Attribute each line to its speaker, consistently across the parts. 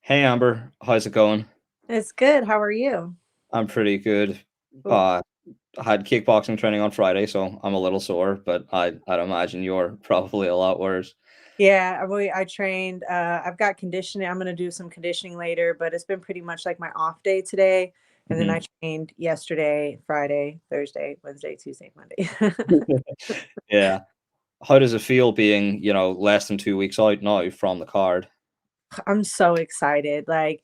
Speaker 1: Hey Amber, how's it going?
Speaker 2: It's good. How are you?
Speaker 1: I'm pretty good.
Speaker 2: Cool.
Speaker 1: Uh, I had kickboxing training on Friday, so I'm a little sore, but I'd imagine you're probably a lot worse.
Speaker 2: Yeah, I trained. I've got conditioning. I'm going to do some conditioning later, but it's been pretty much like my off day today. And then I
Speaker 1: Mhm.
Speaker 2: trained yesterday, Friday, Thursday, Wednesday, Tuesday, Monday.
Speaker 1: Yeah. How does it feel being, less than 2 weeks out now from the card?
Speaker 2: I'm so excited. Like,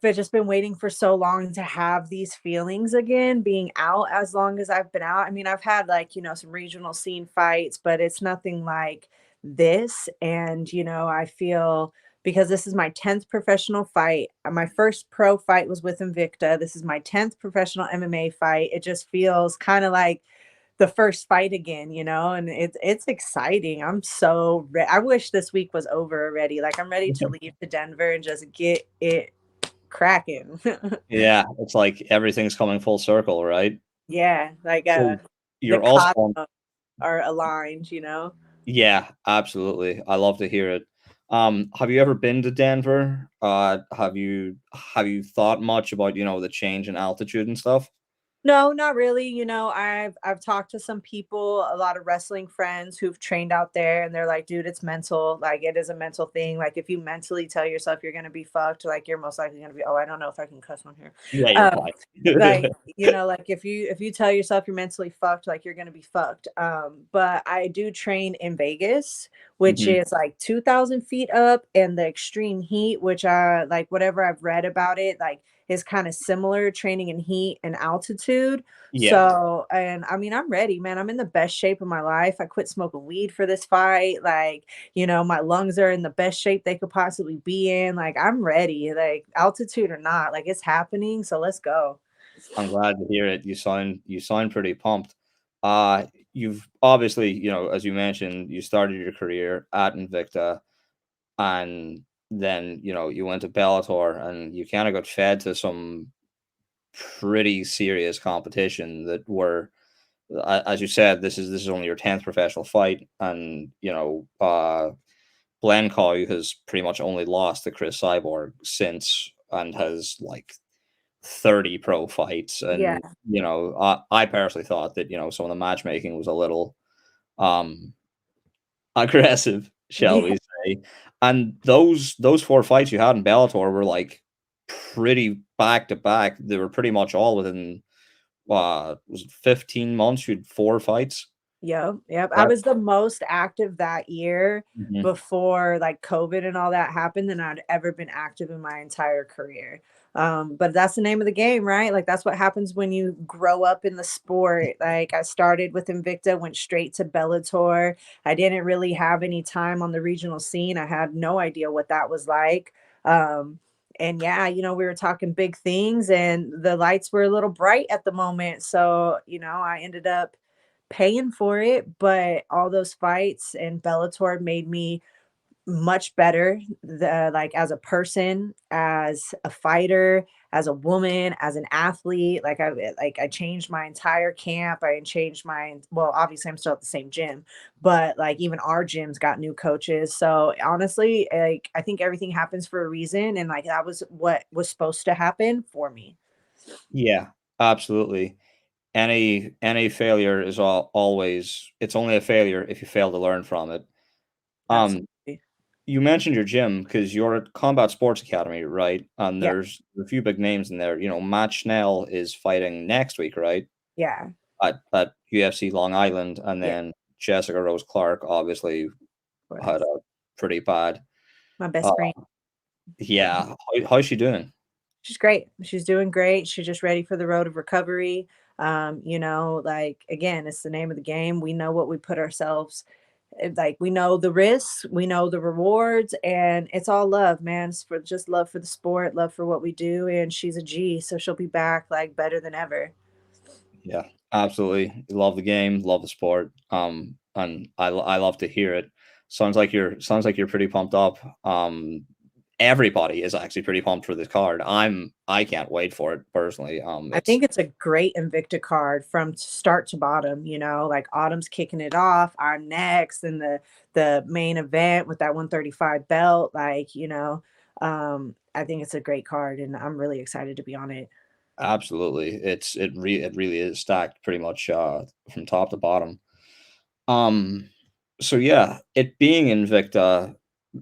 Speaker 2: just been waiting for so long to have these feelings again, being out as long as I've been out. I mean, I've had like, some regional scene fights, but it's nothing like this. And, I feel because this is my 10th professional fight. My first pro fight was with Invicta. This is my 10th professional MMA fight. It just feels kind of like the first fight again, and it's exciting. I wish this week was over already. Like I'm ready to leave to Denver and just get it cracking.
Speaker 1: Yeah, it's like everything's coming full circle, right?
Speaker 2: Yeah, like,
Speaker 1: So
Speaker 2: the
Speaker 1: you're also on,
Speaker 2: cosmos are aligned.
Speaker 1: yeah, absolutely. I love to hear it. Have you ever been to Denver? Have you thought much about, the change in altitude and stuff?
Speaker 2: No, not really. I've talked to some people, a lot of wrestling friends who've trained out there, and they're like, dude, it's mental. Like, it is a mental thing. Like, if you mentally tell yourself you're gonna be fucked, like you're most likely gonna be, oh, I don't know if I can cuss on here.
Speaker 1: Yeah, you're
Speaker 2: Um,
Speaker 1: fine.
Speaker 2: like, like if you tell yourself you're mentally fucked, like you're gonna be fucked. But I do train in Vegas, which
Speaker 1: Mhm.
Speaker 2: is like 2,000 feet up, and the extreme heat, which like whatever I've read about it, like is kind of similar training in heat and altitude.
Speaker 1: Yeah,
Speaker 2: So, and I mean, I'm ready, man. I'm in the best shape of my life. I quit smoking weed for this fight. Like, my lungs are in the best shape they could possibly be in. Like, I'm ready, like altitude or not, like it's happening. So let's go.
Speaker 1: I'm glad to hear it. You sound pretty pumped. Uh, you've obviously, as you mentioned, you started your career at Invicta, and then, you went to Bellator, and you kind of got fed to some pretty serious competition that were, as you said, this is only your 10th professional fight, and Blancow has pretty much only lost to Chris Cyborg since, and has like 30 pro fights.
Speaker 2: Yeah.
Speaker 1: And I personally thought that some of the matchmaking was a little um aggressive, shall
Speaker 2: Yeah.
Speaker 1: we say. And those four fights you had in Bellator were like pretty back to back. They were pretty much all within, was it 15 months you'd four fights.
Speaker 2: Yep, yep. I
Speaker 1: That
Speaker 2: was the most active that year
Speaker 1: Mhm.
Speaker 2: before like COVID and all that happened than I'd ever been active in my entire career. But that's the name of the game, right? Like that's what happens when you grow up in the sport. Like I started with Invicta, went straight to Bellator. I didn't really have any time on the regional scene. I had no idea what that was like. And yeah, we were talking big things and the lights were a little bright at the moment. So, I ended up paying for it, but all those fights and Bellator made me much better, like as a person, as a fighter, as a woman, as an athlete. Like I changed my entire camp. I changed my well, obviously I'm still at the same gym, but like even our gyms got new coaches. So honestly, like I think everything happens for a reason, and like that was what was supposed to happen for me.
Speaker 1: Yeah, absolutely. Any failure is always, it's only a failure if you fail to learn from it. Um,
Speaker 2: Absolutely.
Speaker 1: you mentioned your gym because you're at Combat Sports Academy, right? And
Speaker 2: Yeah.
Speaker 1: there's a few big names in there. Matt Schnell is fighting next week, right?
Speaker 2: Yeah.
Speaker 1: At UFC Long Island, and
Speaker 2: Yeah.
Speaker 1: then Jessica Rose Clark obviously
Speaker 2: Of
Speaker 1: had
Speaker 2: course.
Speaker 1: a pretty bad.
Speaker 2: My
Speaker 1: Uh,
Speaker 2: best friend.
Speaker 1: yeah, how's she doing?
Speaker 2: She's great. She's doing great. She's just ready for the road of recovery. Like again, it's the name of the game. We know what we put ourselves like we know the risks, we know the rewards, and it's all love, man. It's for just love for the sport, love for what we do. And she's a G, so she'll be back like better than ever.
Speaker 1: Yeah, absolutely. Love the game, love the sport. And I love to hear it. Sounds like you're pretty pumped up. Everybody is actually pretty pumped for this card. I can't wait for it personally.
Speaker 2: I
Speaker 1: It's
Speaker 2: think it's a great Invicta card from start to bottom, like Autumn's kicking it off, I'm next, and the main event with that 135 belt, like, I think it's a great card, and I'm really excited to be on it.
Speaker 1: Absolutely. It really is stacked pretty much from top to bottom. Um so yeah, it being Invicta,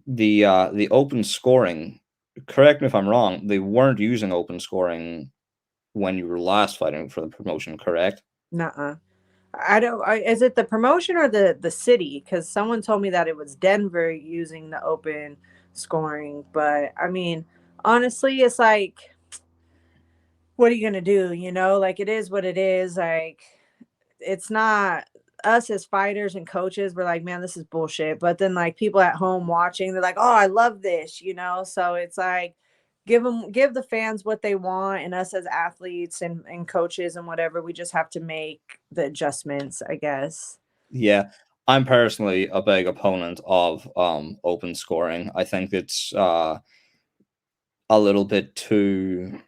Speaker 1: the open scoring, correct me if I'm wrong, they weren't using open scoring when you were last fighting for the promotion, correct?
Speaker 2: Nuh-uh. I don't. Is it the promotion or the city? Because someone told me that it was Denver using the open scoring, but I mean, honestly, it's like, what are you gonna do? Like it is what it is. Like it's not us as fighters and coaches. We're like, man, this is bullshit. But then like people at home watching, they're like, oh, I love this. So it's like give the fans what they want, and us as athletes and coaches and whatever, we just have to make the adjustments, I guess.
Speaker 1: Yeah. I'm personally a big opponent of open scoring. I think it's a little bit too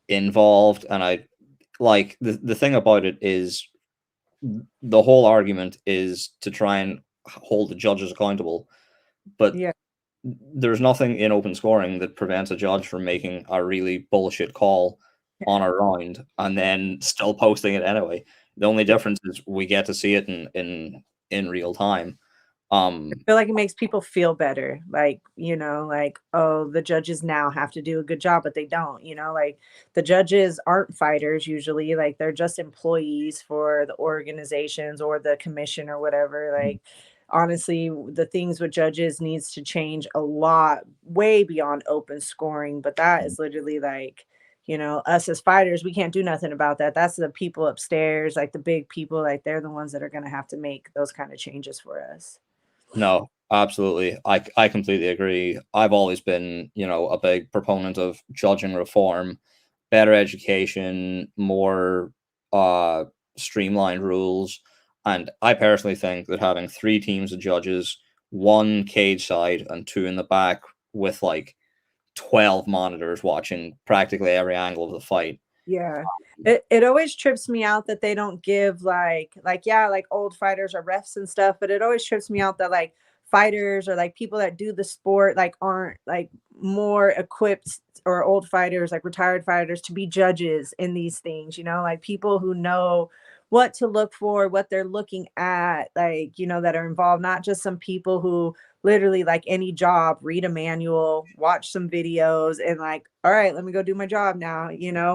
Speaker 1: involved, and I like the thing about it is the whole argument is to try and hold the judges accountable, but
Speaker 2: Yeah.
Speaker 1: there's nothing in open scoring that prevents a judge from making a really bullshit call on a round and then still posting it anyway. The only
Speaker 2: Yeah.
Speaker 1: difference is we get to see it in real time.
Speaker 2: I
Speaker 1: Um,
Speaker 2: feel like it makes people feel better. Like, oh, the judges now have to do a good job, but they don't. Like the judges aren't fighters usually, like they're just employees for the organizations or the commission or whatever. Like, honestly, the things with judges needs to change a lot, way beyond open scoring. But that is literally like, us as fighters, we can't do nothing about that. That's the people upstairs, like the big people, like they're the ones that are going to have to make those kind of changes for us.
Speaker 1: No, absolutely. I completely agree. I've always been, a big proponent of judging reform, better education, more uh streamlined rules. And I personally think that having three teams of judges, one cage side and two in the back with like 12 monitors watching practically every angle of the fight.
Speaker 2: Yeah. It always trips me out that they don't give yeah, like old fighters or refs and stuff, but it always trips me out that like fighters or like people that do the sport like aren't like more equipped, or old fighters, like retired fighters, to be judges in these things, like people who know what to look for, what they're looking at, like, that are involved, not just some people who literally, like any job, read a manual, watch some videos, and like, all right, let me go do my job now,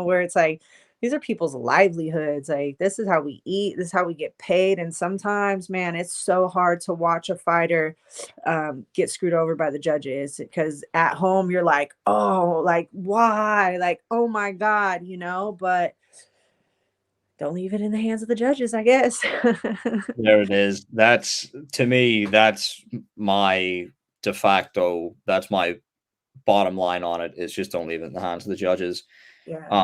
Speaker 2: where it's like, these are people's livelihoods. Like, this is how we eat, this is how we get paid. And sometimes, man, it's so hard to watch a fighter get screwed over by the judges, because at home you're like, oh, like, why? Like, oh my God, but don't leave it in the hands of the judges, I guess.
Speaker 1: There it is. That's to me, that's my de facto, that's my bottom line on it, is just don't leave it in the hands of the judges.
Speaker 2: Yeah.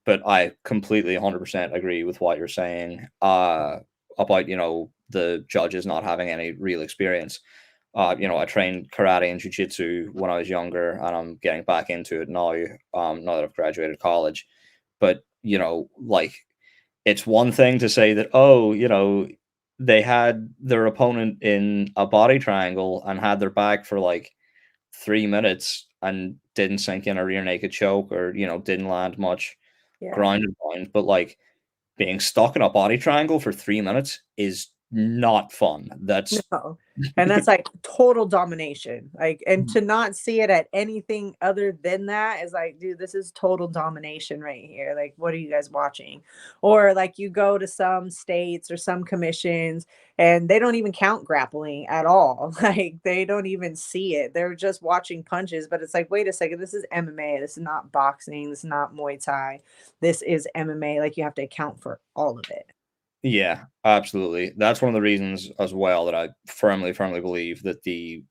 Speaker 1: But I completely 100% agree with what you're saying about, the judges not having any real experience. I trained karate and jujitsu when I was younger, and I'm getting back into it now, now that I've graduated college. But, like, it's one thing to say that, oh, they had their opponent in a body triangle and had their back for like 3 minutes and didn't sink in a rear naked choke, or, didn't land much
Speaker 2: Yeah.
Speaker 1: ground and pound. But like being stuck in a body triangle for 3 minutes is not fun. That's
Speaker 2: No. And that's like total domination. Like, and to not see it at anything other than that is like, dude, this is total domination right here. Like, what are you guys watching? Or like you go to some states or some commissions and they don't even count grappling at all. Like they don't even see it. They're just watching punches. But it's like, wait a second, this is MMA. This is not boxing. This is not Muay Thai. This is MMA. Like you have to account for all of it.
Speaker 1: Yeah, absolutely. That's one of the reasons as well that I firmly, firmly believe that the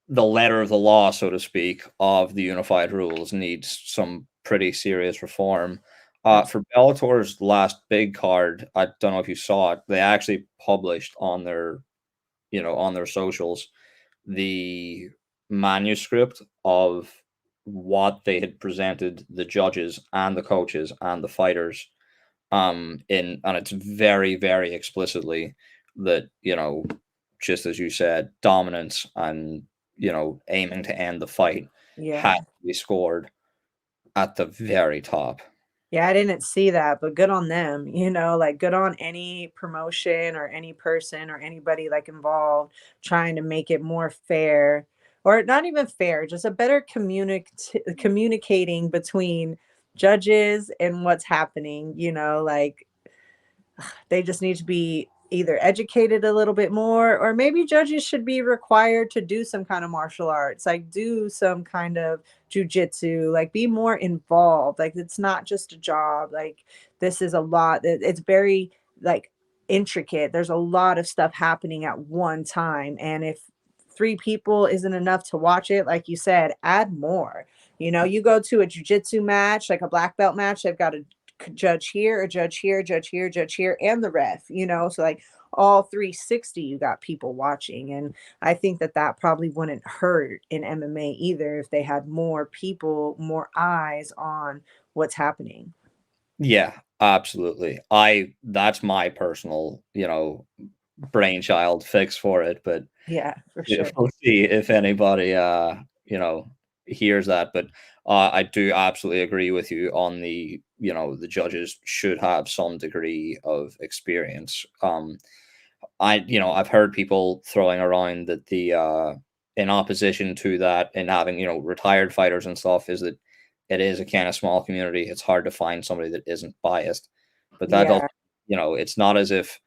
Speaker 1: letter of the law, so to speak, of the unified rules needs some pretty serious reform. For Bellator's last big card, I don't know if you saw it. They actually published on their socials, the manuscript of what they had presented the judges and the coaches and the fighters, and it's very, very explicitly that, just as you said, dominance and, aiming to end the fight had
Speaker 2: Yeah.
Speaker 1: to be scored at the very top.
Speaker 2: Yeah, I didn't see that, but good on them, like good on any promotion or any person or anybody like involved trying to make it more fair or not even fair, just a better communicating between judges and what's happening, like they just need to be either educated a little bit more, or maybe judges should be required to do some kind of martial arts, like do some kind of jujitsu, like be more involved. Like it's not just a job. Like this is a lot. It's very like intricate. There's a lot of stuff happening at one time. And if three people isn't enough to watch it, like you said, add more. You go to a jujitsu match, like a black belt match, they've got a judge here, a judge here, judge here, judge here, and the ref, so like all 360, you got people watching. And I think that that probably wouldn't hurt in MMA either if they had more people, more eyes on what's happening.
Speaker 1: Yeah, absolutely. That's my personal, brainchild fix for it, but
Speaker 2: Yeah, for
Speaker 1: yeah,
Speaker 2: sure.
Speaker 1: we'll see if anybody, hears that. But I do absolutely agree with you on the judges should have some degree of experience. I've heard people throwing around that in opposition to that and having, retired fighters and stuff is that it is a kind of small community. It's hard to find somebody that isn't biased, but that doesn't,
Speaker 2: Yeah,
Speaker 1: it's not as if,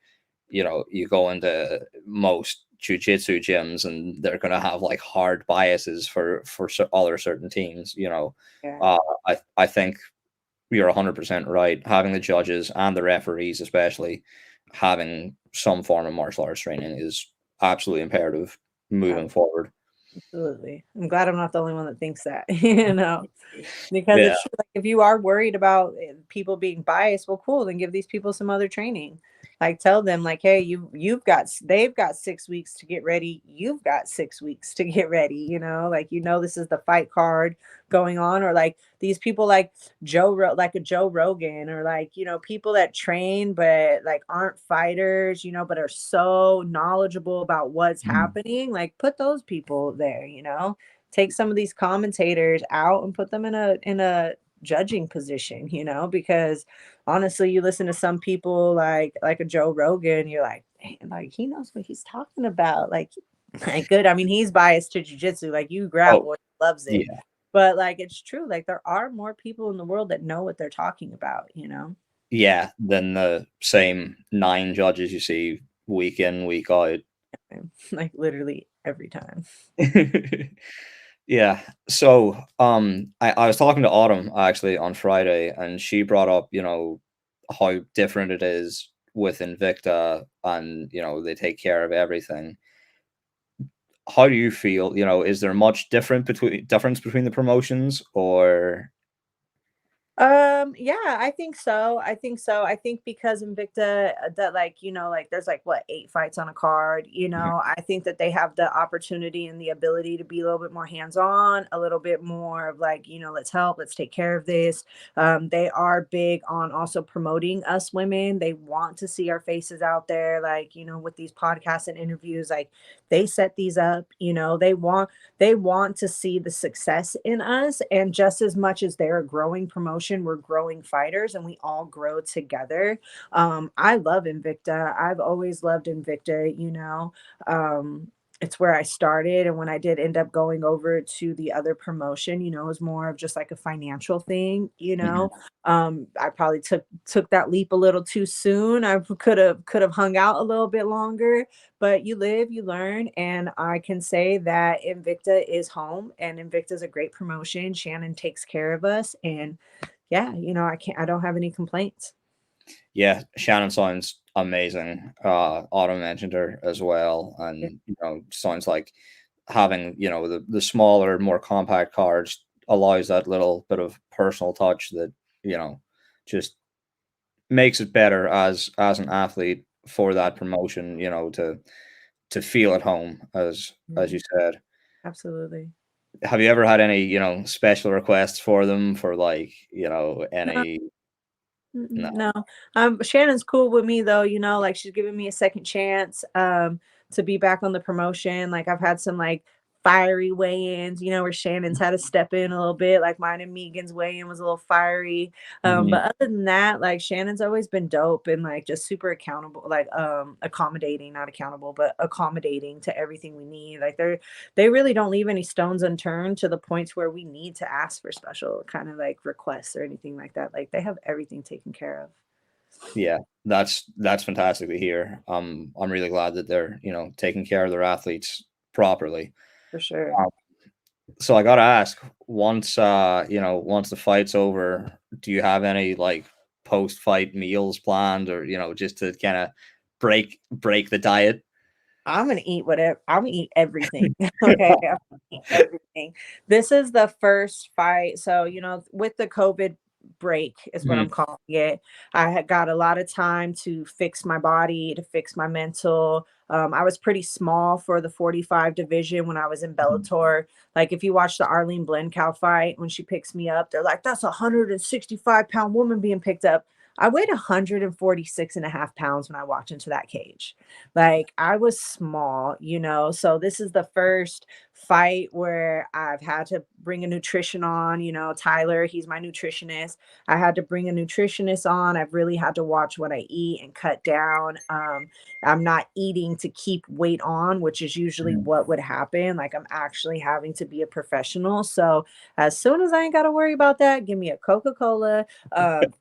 Speaker 1: you go into most jujitsu gyms and they're going to have like hard biases for other certain teams.
Speaker 2: yeah,
Speaker 1: Uh, I think you're 100% right. Having the judges and the referees, especially having some form of martial arts training, is absolutely imperative moving forward.
Speaker 2: absolutely. I'm glad I'm not the only one that thinks that, because
Speaker 1: Yeah.
Speaker 2: it's true. Like if you are worried about people being biased, well, cool, then give these people some other training. Like tell them, like, hey, they've got 6 weeks to get ready. You've got 6 weeks to get ready. Like this is the fight card going on, or like these people like like a Joe Rogan, or like people that train but like aren't fighters, but are so knowledgeable about what's
Speaker 1: Mhm.
Speaker 2: happening. Like put those people there. Take some of these commentators out and put them in a judging position, because honestly, you listen to some people like a Joe Rogan, you're like, man, like he knows what he's talking about. Like good. I mean, he's biased to jujitsu, like you
Speaker 1: Oh,
Speaker 2: grapple, he loves it.
Speaker 1: yeah.
Speaker 2: But like it's true, like there are more people in the world that know what they're talking about.
Speaker 1: Yeah, than the same 9 judges you see week in, week out.
Speaker 2: Like literally every time.
Speaker 1: Yeah. So, I was talking to Autumn actually on Friday, and she brought up, how different it is with Invicta, and, they take care of everything. How do you feel? Is there much difference between the promotions, or?
Speaker 2: Yeah, I think so. I think so. I think because Invicta, that like, like there's like what, 8 fights on a card,
Speaker 1: Mhm,
Speaker 2: I think that they have the opportunity and the ability to be a little bit more hands-on, a little bit more of like, let's help, let's take care of this. They are big on also promoting us women. They want to see our faces out there, like, with these podcasts and interviews, like they set these up, they want to see the success in us. And just as much as they're a growing promotion, we're growing fighters and we all grow together. I love Invicta. I've always loved Invicta. It's where I started. And when I did end up going over to the other promotion, it was more of just like a financial thing.
Speaker 1: mhm.
Speaker 2: I probably took that leap a little too soon. I could have hung out a little bit longer, but you live, you learn, and I can say that Invicta is home, and Invicta is a great promotion. Shannon takes care of us, and yeah, I don't have any complaints.
Speaker 1: Yeah, Shannon sounds amazing. Autumn mentioned her as well,
Speaker 2: Yeah.
Speaker 1: and, sounds like having, the smaller, more compact cards allows that little bit of personal touch that, you know, just makes it better as an athlete for that promotion, to feel at home, as you
Speaker 2: Mhm.
Speaker 1: said.
Speaker 2: Absolutely.
Speaker 1: Have you ever had any, special requests for them for like,
Speaker 2: No,
Speaker 1: any? No.
Speaker 2: no. Shannon's cool with me though, like she's giving me a second chance. to be back on the promotion. Like I've had some like fiery weigh-ins, you know, where Shannon's had to step in a little bit. Like mine and Megan's weigh-in was a little fiery.
Speaker 1: Mhm.
Speaker 2: But other than that, like Shannon's always been dope and like just super accountable, like accommodating, not accountable, but accommodating to everything we need. Like they really don't leave any stones unturned to the points where we need to ask for special kind of like requests or anything like that. Like they have everything taken care of.
Speaker 1: Yeah, that's fantastic to hear. I'm really glad that they're, taking care of their athletes properly.
Speaker 2: For sure.
Speaker 1: Um, so I gotta ask, once the fight's over, do you have any like post-fight meals planned, or just to kind of break the diet?
Speaker 2: I'm gonna eat whatever I'm gonna eat everything. Okay, I'm gonna eat everything. This is the first fight. So, you know, with the COVID break is what I'm
Speaker 1: Mhm,
Speaker 2: calling it. I had got a lot of time to fix my body, to fix my mental. I was pretty small for the 45 division when I was in
Speaker 1: mhm.
Speaker 2: Bellator. Like if you watch the Arlene Blencow fight, when she picks me up, they're like, that's a 165-pound woman being picked up. I weighed 146 and a half pounds when I walked into that cage. Like, I was small, you know, so this is the first fight where I've had to bring a nutrition on, you know, Tyler, he's my nutritionist. I had to bring a nutritionist on. I've really had to watch what I eat and cut down. I'm not eating to keep weight on, which is usually
Speaker 1: Mhm.
Speaker 2: what would happen. Like, I'm actually having to be a professional. So, as soon as I ain't got to worry about that, give me a Coca-Cola,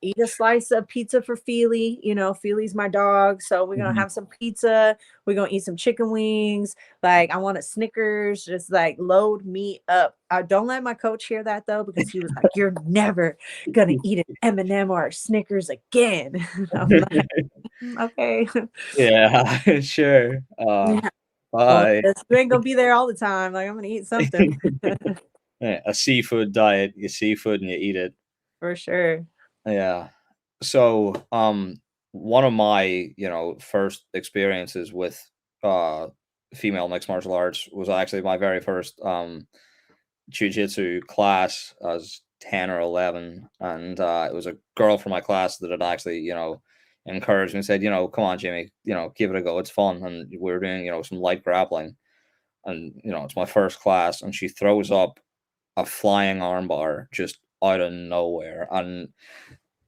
Speaker 2: eat a slice of pizza for Feely. You know, Feely's my dog. So we're gonna
Speaker 1: Mhm.
Speaker 2: have some pizza. We're gonna eat some chicken wings. Like I want a Snickers. Just like load me up. Don't let my coach hear that though, because he was like, "You're never gonna eat an M&M or a Snickers again." I'm like, Okay."
Speaker 1: Yeah, sure.
Speaker 2: Yeah. Well,
Speaker 1: Bye.
Speaker 2: you ain't gonna be there all the time. Like I'm gonna eat something
Speaker 1: Yeah, a seafood diet. You seafood and you eat it.
Speaker 2: for sure.
Speaker 1: Yeah. So, one of my, first experiences with uh female mixed martial arts was actually my very first jiu-jitsu class. I was 10 or 11, and it was a girl from my class that had actually, encouraged me and said, come on, Jimmy, give it a go. It's fun. And we were doing, some light grappling, and it's my first class, and she throws up a flying armbar just out of nowhere, and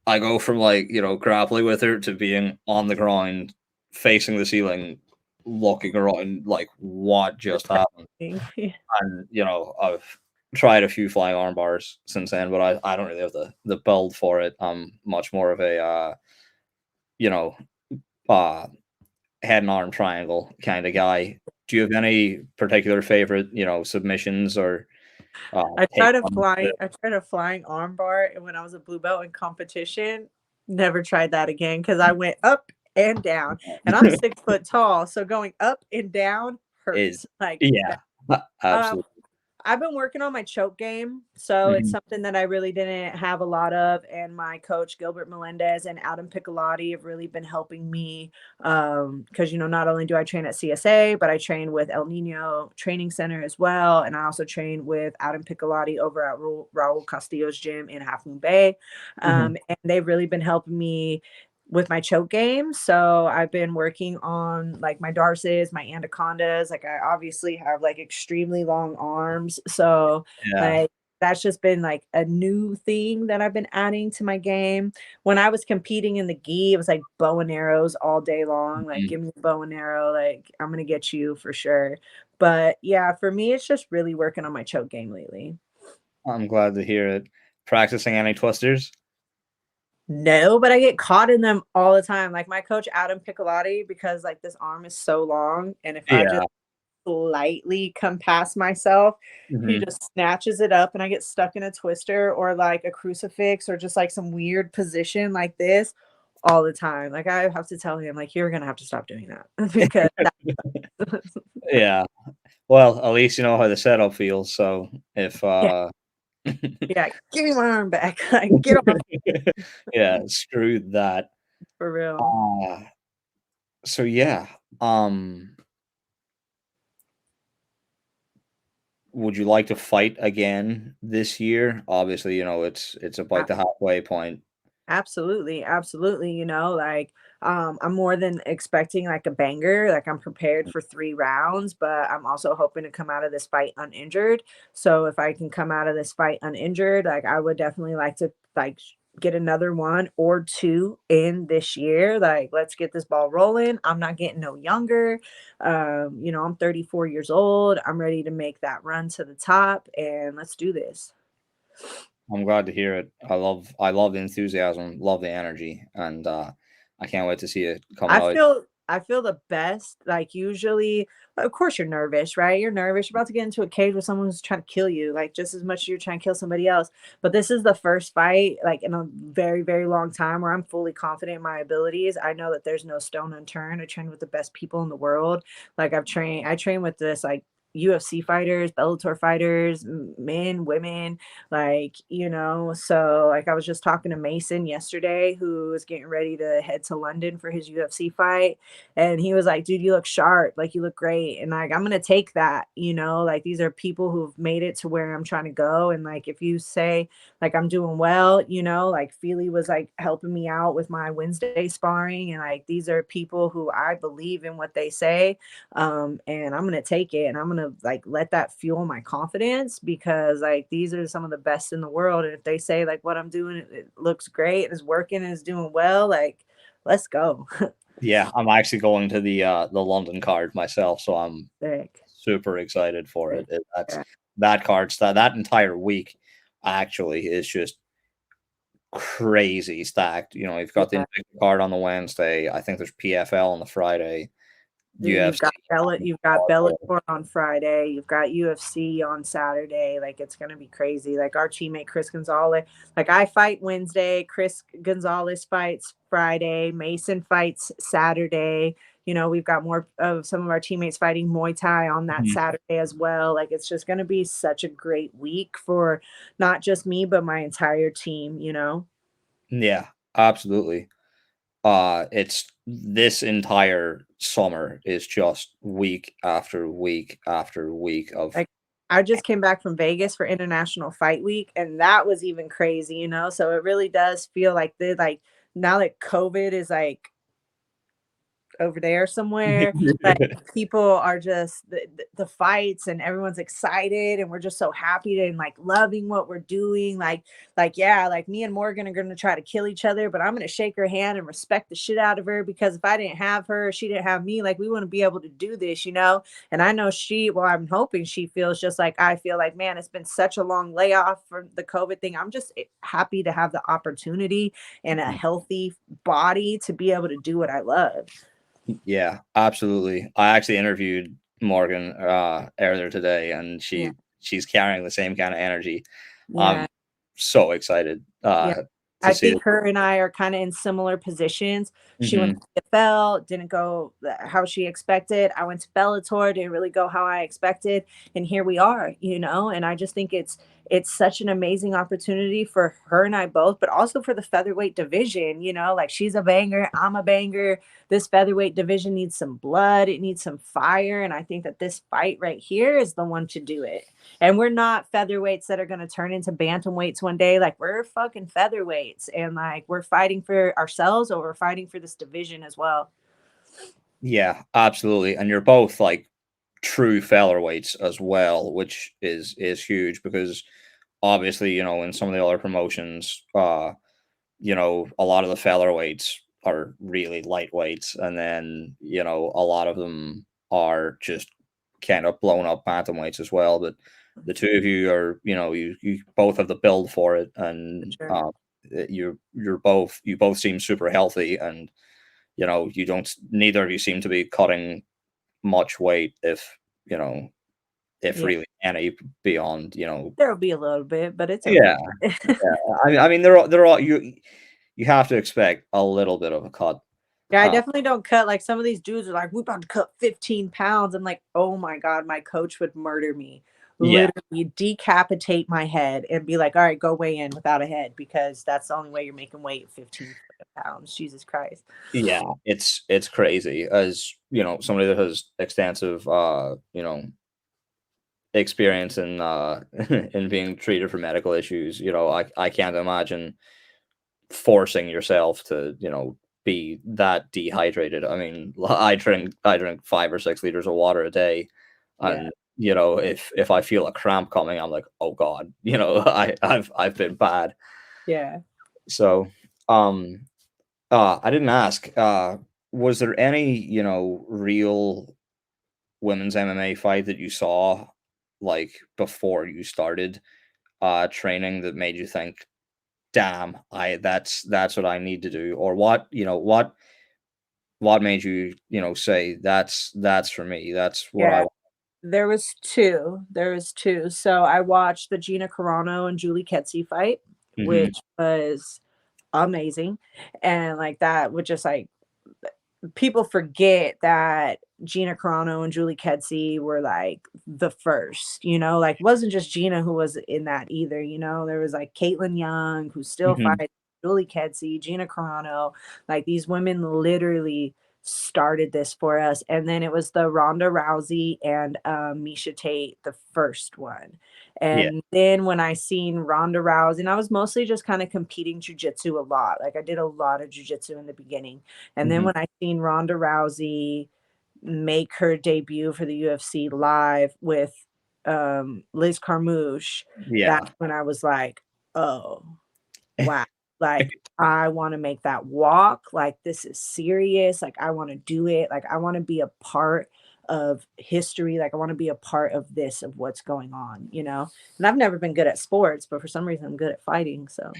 Speaker 1: I go from like, grappling with her to being on the ground, facing the ceiling, looking around like what just happened. And I've tried a few flying arm bars since then, but I don't really have the build for it. I'm much more of a you know, uh head and arm triangle kind of guy. Do you have any particular favorite, submissions or take on the
Speaker 2: I tried a flying armbar, and when I was a blue belt in competition, never tried that again because I went up and down, and I'm 6 foot tall, so going up and down
Speaker 1: is
Speaker 2: hurts, like, bad.
Speaker 1: yeah,
Speaker 2: Um,
Speaker 1: absolutely.
Speaker 2: I've been working on my choke game, so it's
Speaker 1: Mhm,
Speaker 2: something that I really didn't have a lot of, and my coach Gilbert Melendez and Adam Piccolotti have really been helping me. Because you know, not only do I train at CSA, but I train with El Nino Training Center as well, and I also train with Adam Piccolotti over at Raul Castillo's gym in Half Moon Bay.
Speaker 1: mhm.
Speaker 2: And they've really been helping me with my choke game. So I've been working on like my darces, my anacondas. Like I obviously have like extremely long arms. So
Speaker 1: Yeah.
Speaker 2: like that's just been like a new thing that I've been adding to my game. When I was competing in the gi, it was like bow and arrows all day long. Like
Speaker 1: Mhm.
Speaker 2: give me a bow and arrow, like I'm gonna get you for sure. But yeah, for me, it's just really working on my choke game lately.
Speaker 1: I'm glad to hear it. Practicing any twisters?
Speaker 2: No, but I get caught in them all the time. Like my coach Adam Piccolotti, because like this arm is so long, and if I just
Speaker 1: Yeah.
Speaker 2: slightly come past myself, he
Speaker 1: Mhm.
Speaker 2: just snatches it up and I get stuck in a twister or like a crucifix or just like some weird position like this all the time. Like I have to tell him, like, you're gonna have to stop doing that because that
Speaker 1: Yeah. Well, at least you know how the setup feels, so if,
Speaker 2: yeah, yeah, give me my arm back. Like, get off
Speaker 1: yeah, screw that.
Speaker 2: for real.
Speaker 1: Uh, so yeah, um, would you like to fight again this year? Obviously, it's about the halfway point.
Speaker 2: Absolutely, absolutely, like, I'm more than expecting, like, a banger, like, I'm prepared for 3 rounds, but I'm also hoping to come out of this fight uninjured, so if I can come out of this fight uninjured, like, I would definitely like to, like, get another 1 or 2 in this year, like, let's get this ball rolling, I'm not getting no younger, I'm 34 years old, I'm ready to make that run to the top, and let's do this.
Speaker 1: I'm glad to hear it. I love the enthusiasm, love the energy, and I can't wait to see it come out.
Speaker 2: I feel the best, like, usually of course you're nervous, right? You're nervous, you're about to get into a cage with someone who's trying to kill you, like, just as much as you're trying to kill somebody else, but this is the first fight, like, in a very, very long time where I'm fully confident in my abilities. I know that there's no stone unturned. I train with the best people in the world. Like, I train with this, like, UFC fighters, Bellator fighters, men, women, like, so, like, I was just talking to Mason yesterday, who is getting ready to head to London for his UFC fight, and he was like, "Dude, you look sharp, like, you look great," and, like, I'm gonna take that, like, these are people who've made it to where I'm trying to go, and, like, if you say, like, I'm doing well, like, Feely was, like, helping me out with my Wednesday sparring, and, like, these are people who I believe in what they say, and I'm gonna take it, and I'm gonna, like, let that fuel my confidence because, like, these are some of the best in the world, and if they say, like, what I'm doing, it looks great, and is working, and is doing well, like, let's go.
Speaker 1: Yeah, I'm actually going to the London card myself, so I'm
Speaker 2: Sick,
Speaker 1: super excited for
Speaker 2: sick,
Speaker 1: it. That's
Speaker 2: yeah.
Speaker 1: that card that entire week actually is just crazy stacked. You've got the
Speaker 2: Yeah.
Speaker 1: Invicta card on the Wednesday. I think there's PFL on the Friday,
Speaker 2: Then
Speaker 1: UFC.
Speaker 2: You've got Bellator on Friday, you've got UFC on Saturday, like, it's gonna be crazy, like, our teammate Chris Gonzalez, like, I fight Wednesday, Chris Gonzalez fights Friday, Mason fights Saturday, we've got more of some of our teammates fighting Muay Thai on that
Speaker 1: Mhm.
Speaker 2: Saturday as well, like, it's just gonna be such a great week for not just me, but my entire team.
Speaker 1: Yeah, absolutely. It's this entire summer is just week after week after week of
Speaker 2: Like, I just came back from Vegas for International Fight Week, and that was even crazy. So it really does feel like now that COVID is, like, over there somewhere. Like, people are just the fights and everyone's excited and we're just so happy and, like, loving what we're doing. Like, yeah, like, me and Morgan are gonna try to kill each other, but I'm gonna shake her hand and respect the shit out of her because if I didn't have her, she didn't have me. Like, we want to be able to do this. And I know I'm hoping she feels just like I feel like, man, it's been such a long layoff for the COVID thing. I'm just happy to have the opportunity and a healthy body to be able to do what I love.
Speaker 1: Yeah, absolutely. I actually interviewed Morgan earlier today, and
Speaker 2: Yeah.
Speaker 1: she's carrying the same kind of energy. I'm
Speaker 2: Yeah.
Speaker 1: so excited
Speaker 2: Yeah.
Speaker 1: to
Speaker 2: I
Speaker 1: see
Speaker 2: think
Speaker 1: it.
Speaker 2: her and I are kinda in similar positions. She went
Speaker 1: Hmm.
Speaker 2: to PFL, didn't go how she expected. I went to Bellator, didn't really go how I expected, and here we are. And I just think it's such an amazing opportunity for her and I both, but also for the featherweight division. Like, she's a banger, I'm a banger. This featherweight division needs some blood, it needs some fire, and I think that this fight right here is the one to do it. And we're not featherweights that are going to turn into bantamweights one day. Like, we're fucking featherweights and, like, we're fighting for ourselves or we're fighting for this division as well.
Speaker 1: Yeah, absolutely. And you're both like true featherweights as well, which is huge because obviously, in some of the other promotions, a lot of the featherweights are really lightweights, and then a lot of them are just kind of blown up bantamweights as well. But the two of you are, you both have the build for it,
Speaker 2: For
Speaker 1: and
Speaker 2: sure.
Speaker 1: you both seem super healthy, and you don't neither of you seem to be cutting much weight, if
Speaker 2: Yeah.
Speaker 1: really any beyond
Speaker 2: There'll be a little bit, but it's okay.
Speaker 1: yeah. I mean, they're all you have to expect a little bit of a cut.
Speaker 2: Yeah, I
Speaker 1: Uh,
Speaker 2: definitely don't cut. Like, some of these dudes are like, we're about to cut 15 pounds. I'm like, oh my God, my coach would murder me.
Speaker 1: yeah,
Speaker 2: Literally decapitate my head and be like, all right, go weigh in without a head because that's the only way you're making weight, 15 pounds. Jesus Christ.
Speaker 1: yeah, it's crazy as, somebody that has extensive, experience in, in being treated for medical issues, I can't imagine forcing yourself to, be that dehydrated. I mean, I drink 5 or 6 liters of water a day,
Speaker 2: Yeah.
Speaker 1: and if I feel a cramp coming, I'm like, oh God, I've been bad.
Speaker 2: Yeah.
Speaker 1: So, um, I didn't ask. Was there any, real women's MMA fight that you saw, like, before you started training, that made you think, damn, I that's what I need to do? Or what made you, say that's for me, that's what I
Speaker 2: Yeah.
Speaker 1: want?
Speaker 2: There was 2. So I watched the Gina Carano and Julie Kedzie fight,
Speaker 1: Hmm.
Speaker 2: which was amazing. And like that would just like people forget that Gina Carano and Julie Kedzie were like the first, like wasn't just Gina who was in that either, there was like Caitlin Young who still
Speaker 1: Hmm.
Speaker 2: fights, Julie Kedzie, Gina Carano, like these women literally started this for us. And then it was the Ronda Rousey and Misha Tate, the first one.
Speaker 1: Yeah.
Speaker 2: And then when I seen Ronda Rousey, and I was mostly just kind of competing jujitsu a lot. Like I did a lot of jujitsu in the beginning. And then
Speaker 1: Hmm.
Speaker 2: when I seen Ronda Rousey make her debut for the UFC live with Liz Carmouche,
Speaker 1: Yeah.
Speaker 2: that's when I was like, oh, wow. Like, I want to make that walk. Like, this is serious. Like, I want to do it. Like, I want to be a part of history. Like, I want to be a part of this, of what's going on. And I've never been good at sports, but for some reason, I'm good at fighting. So,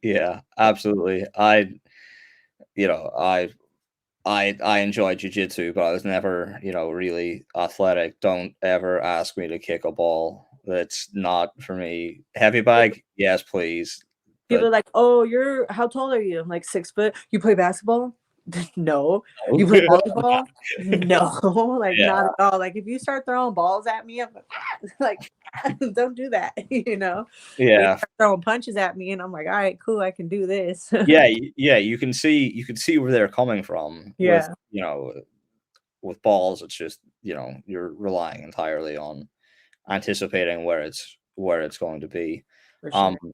Speaker 1: Yeah, absolutely. You know, I enjoy jujitsu, but I was never, really athletic. Don't ever ask me to kick a ball. That's not for me. Heavy bag, yes, please.
Speaker 2: people
Speaker 1: But
Speaker 2: are like, "Oh, how tall are you?" I'm like 6 foot. You play basketball? No. You play
Speaker 1: no.
Speaker 2: volleyball? No. Like
Speaker 1: Yeah,
Speaker 2: not at all. Like if you start throwing balls at me, I'm like, don't do that. Or you
Speaker 1: yeah,
Speaker 2: start throwing punches at me, and I'm like, all right, cool, I can do this.
Speaker 1: yeah, yeah. You can see where they're coming from with,
Speaker 2: Yeah,
Speaker 1: with balls. It's just, you're relying entirely on anticipating where it's going to be.
Speaker 2: for
Speaker 1: Um,
Speaker 2: sure.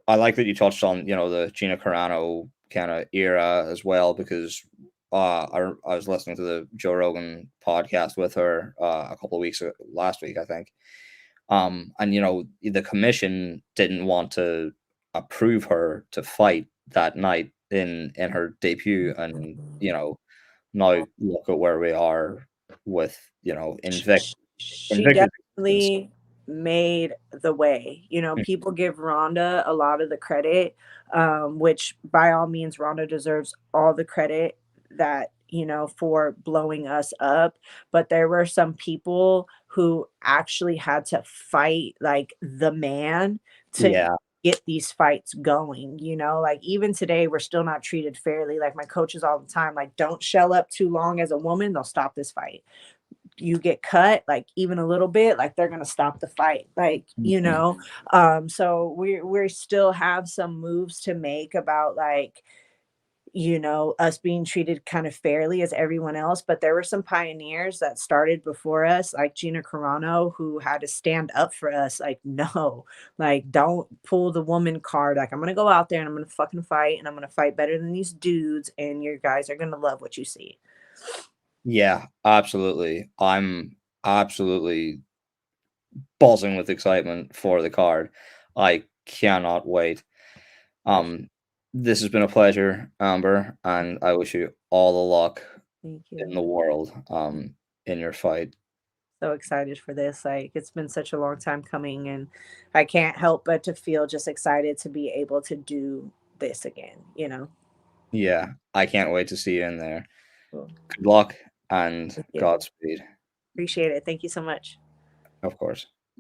Speaker 1: I like that you touched on, the Gina Carano kind of era as well, because I was listening to the Joe Rogan podcast with her a couple of weeks last week, I think. And the commission didn't want to approve her to fight that night in her debut, and now look at where we are with,
Speaker 2: She
Speaker 1: Invicta.
Speaker 2: definitely made the way. People give Rhonda a lot of the credit, which by all means, Rhonda deserves all the credit that, for blowing us up. But there were some people who actually had to fight like the man to
Speaker 1: Yeah,
Speaker 2: get these fights going. Like even today, we're still not treated fairly. Like my coaches all the time, like, don't shell up too long as a woman, they'll stop this fight. You get cut like even a little bit, like they're gonna stop the fight, like
Speaker 1: mhm,
Speaker 2: so we still have some moves to make about like us being treated kind of fairly as everyone else. But there were some pioneers that started before us, like Gina Carano, who had to stand up for us, like, no, like, don't pull the woman card. Like, I'm gonna go out there and I'm gonna fucking fight, and I'm gonna fight better than these dudes, and your guys are gonna love what you see.
Speaker 1: yeah, absolutely. I'm absolutely buzzing with excitement for the card. I cannot wait.
Speaker 2: For sure.
Speaker 1: Um, this has been a pleasure, Amber, and I wish you all the luck
Speaker 2: Thank
Speaker 1: in
Speaker 2: you.
Speaker 1: the world, in your fight.
Speaker 2: So excited for this. Like it's been such a long time coming, and I can't help but to feel just excited to be able to do this again.
Speaker 1: Yeah, I can't wait to see you in there.
Speaker 2: Cool.
Speaker 1: Good luck and
Speaker 2: Thank you.
Speaker 1: Godspeed,
Speaker 2: Appreciate it. Thank you so much.
Speaker 1: of course.